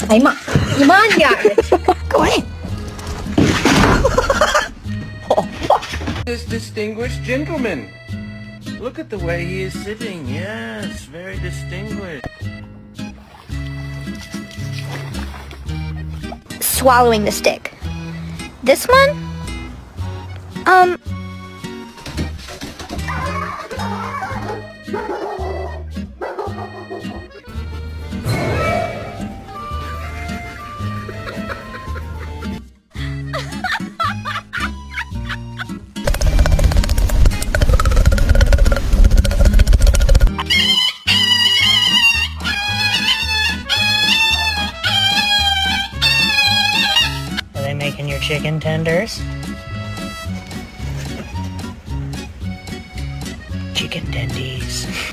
哎呀妈，你慢点儿。滚This distinguished gentleman. Look at the way he is sitting. Yes, very distinguished. Swallowing the stick. This one? Are they making your chicken tenders? Chicken tendies.